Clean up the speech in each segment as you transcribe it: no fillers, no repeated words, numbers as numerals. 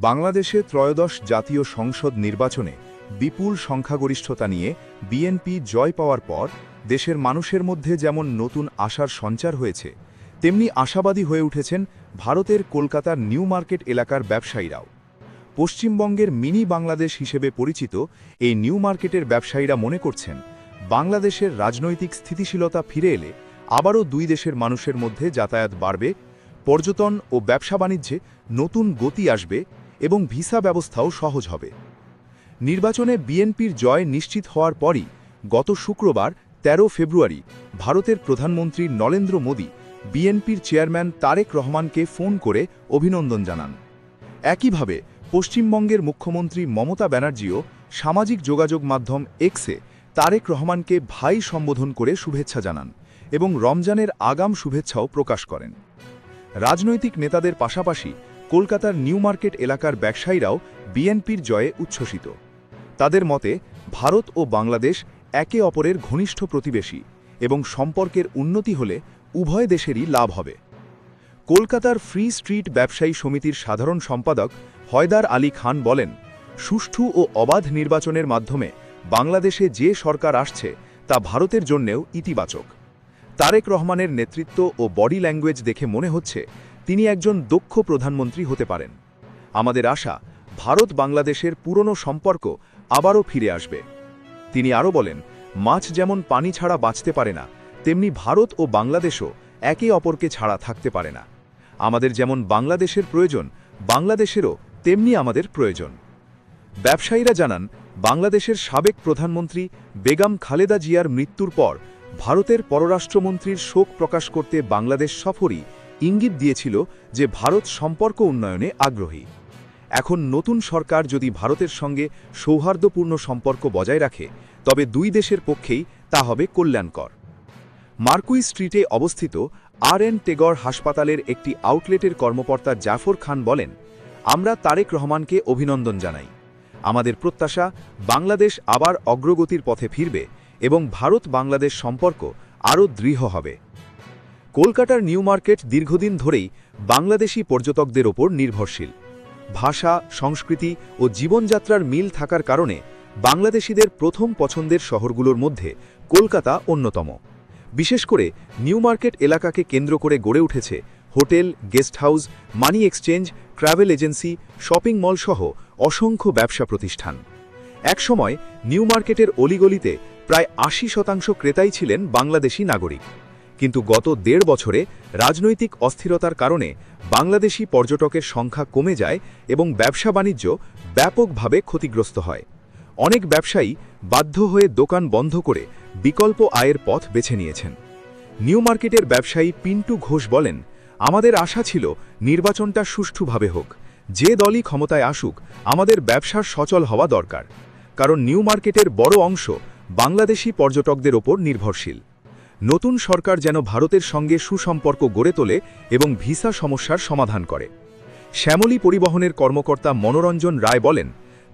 বাংলাদেশে ত্রয়োদশ জাতীয় সংসদ নির্বাচনে বিপুল সংখ্যাগরিষ্ঠতা নিয়ে বিএনপি জয় পাওয়ার পর দেশের মানুষের মধ্যে যেমন নতুন আশার সঞ্চার হয়েছে, তেমনি আশাবাদী হয়ে উঠেছেন ভারতের কলকাতার নিউ মার্কেট এলাকার ব্যবসায়ীরাও। পশ্চিমবঙ্গের মিনি বাংলাদেশ হিসেবে পরিচিত এই নিউ মার্কেটের ব্যবসায়ীরা মনে করছেন, বাংলাদেশের রাজনৈতিক স্থিতিশীলতা ফিরে এলে আবারও দুই দেশের মানুষের মধ্যে যাতায়াত বাড়বে, পর্যটন ও ব্যবসা বাণিজ্যে নতুন গতি আসবে এবং ভিসা ব্যবস্থাও সহজ হবে। নির্বাচনে বিএনপির জয় নিশ্চিত হওয়ার পরই গত শুক্রবার ১৩ ফেব্রুয়ারি ভারতের প্রধানমন্ত্রী নরেন্দ্র মোদী বিএনপির চেয়ারম্যান তারেক রহমানকে ফোন করে অভিনন্দন জানান। একইভাবে পশ্চিমবঙ্গের মুখ্যমন্ত্রী মমতা ব্যানার্জিও সামাজিক যোগাযোগ মাধ্যম এক্সে তারেক রহমানকে ভাই সম্বোধন করে শুভেচ্ছা জানান এবং রমজানের আগাম শুভেচ্ছাও প্রকাশ করেন। রাজনৈতিক নেতাদের পাশাপাশি কলকাতার নিউ মার্কেট এলাকার ব্যবসায়ীরাও বিএনপির জয়ে উচ্ছ্বসিত। তাদের মতে, ভারত ও বাংলাদেশ একে অপরের ঘনিষ্ঠ প্রতিবেশী এবং সম্পর্কের উন্নতি হলে উভয় দেশেরই লাভ হবে। কলকাতার ফ্রি স্ট্রিট ব্যবসায়ী সমিতির সাধারণ সম্পাদক হয়দার আলী খান বলেন, সুষ্ঠু ও অবাধ নির্বাচনের মাধ্যমে বাংলাদেশে যে সরকার আসছে তা ভারতের জন্যেও ইতিবাচক। তারেক রহমানের নেতৃত্ব ও বডি ল্যাঙ্গুয়েজ দেখে মনে হচ্ছে তিনি একজন দক্ষ প্রধানমন্ত্রী হতে পারেন। আমাদের আশা, ভারত বাংলাদেশের পুরনো সম্পর্ক আবারও ফিরে আসবে। তিনি আরও বলেন, মাছ যেমন পানি ছাড়া বাঁচতে পারে না, তেমনি ভারত ও বাংলাদেশও একে অপরকে ছাড়া থাকতে পারে না। আমাদের যেমন বাংলাদেশের প্রয়োজন, বাংলাদেশেরও তেমনি আমাদের প্রয়োজন। ব্যবসায়ীরা জানান, বাংলাদেশের সাবেক প্রধানমন্ত্রী বেগম খালেদা জিয়ার মৃত্যুর পর ভারতের পররাষ্ট্রমন্ত্রীর শোক প্রকাশ করতে বাংলাদেশ সফরই ইঙ্গিত দিয়েছিল যে ভারত সম্পর্ক উন্নয়নে আগ্রহী। এখন নতুন সরকার যদি ভারতের সঙ্গে সৌহার্দ্যপূর্ণ সম্পর্ক বজায় রাখে, তবে দুই দেশের পক্ষেই তা হবে কল্যাণকর। মার্কুই স্ট্রিটে অবস্থিত আর.এন. টেগর হাসপাতালের একটি আউটলেটের কর্মকর্তা জাফর খান বলেন, আমরা তারেক রহমানকে অভিনন্দন জানাই। আমাদের প্রত্যাশা, বাংলাদেশ আবার অগ্রগতির পথে ফিরবে এবং ভারত বাংলাদেশ সম্পর্ক আরও দৃঢ় হবে। কলকাতার নিউ মার্কেট দীর্ঘদিন ধরেই বাংলাদেশি পর্যটকদের ওপর নির্ভরশীল। ভাষা, সংস্কৃতি ও জীবনযাত্রার মিল থাকার কারণে বাংলাদেশিদের প্রথম পছন্দের শহরগুলোর মধ্যে কলকাতা অন্যতম। বিশেষ করে নিউ মার্কেট এলাকাকে কেন্দ্র করে গড়ে উঠেছে hotel, guest house, money exchange, travel agency, shopping mall সহ অসংখ্য ব্যবসা প্রতিষ্ঠান। একসময় নিউ মার্কেটের অলিগলিতে প্রায় ৮০% ক্রেতাই ছিলেন বাংলাদেশি নাগরিক, কিন্তু গত ১.৫ বছরে রাজনৈতিক অস্থিরতার কারণে বাংলাদেশি পর্যটকের সংখ্যা কমে যায় এবং ব্যবসা বাণিজ্য ব্যাপকভাবে ক্ষতিগ্রস্ত হয়। অনেক ব্যবসায়ী বাধ্য হয়ে দোকান বন্ধ করে বিকল্প আয়ের পথ বেছে নিয়েছেন। নিউ মার্কেটের ব্যবসায়ী পিন্টু ঘোষ বলেন, আমাদের আশা ছিল নির্বাচনটা সুষ্ঠুভাবে হোক। যে দলই ক্ষমতায় আসুক, আমাদের ব্যবসার সচল হওয়া দরকার, কারণ নিউ মার্কেটের বড় অংশ বাংলাদেশি পর্যটকদের ওপর নির্ভরশীল। নতুন সরকার যেন ভারতের সঙ্গে সুসম্পর্ক গড়ে তোলে এবং ভিসা সমস্যার সমাধান করে। শ্যামলী পরিবহনের কর্মকর্তা মনোরঞ্জন রায় বলেন,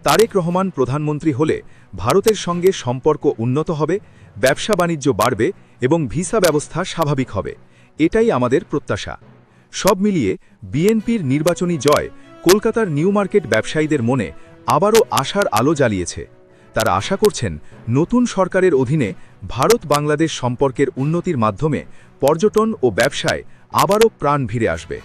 তারেক রহমান প্রধানমন্ত্রী হলে ভারতের সঙ্গে সম্পর্ক উন্নত হবে, ব্যবসা বাণিজ্য বাড়বে এবং ভিসা ব্যবস্থা স্বাভাবিক হবে। এটাই আমাদের প্রত্যাশা। সব মিলিয়ে বিএনপির নির্বাচনী জয় কলকাতার নিউ মার্কেট ব্যবসায়ীদের মনে আবারও আশার আলো জ্বালিয়েছে। তারা আশা করছেন, নতুন সরকারের অধীনে ভারত বাংলাদেশ সম্পর্কের উন্নতির মাধ্যমে পর্যটন ও ব্যবসায় আবারও প্রাণ ভিড়ে আসবে।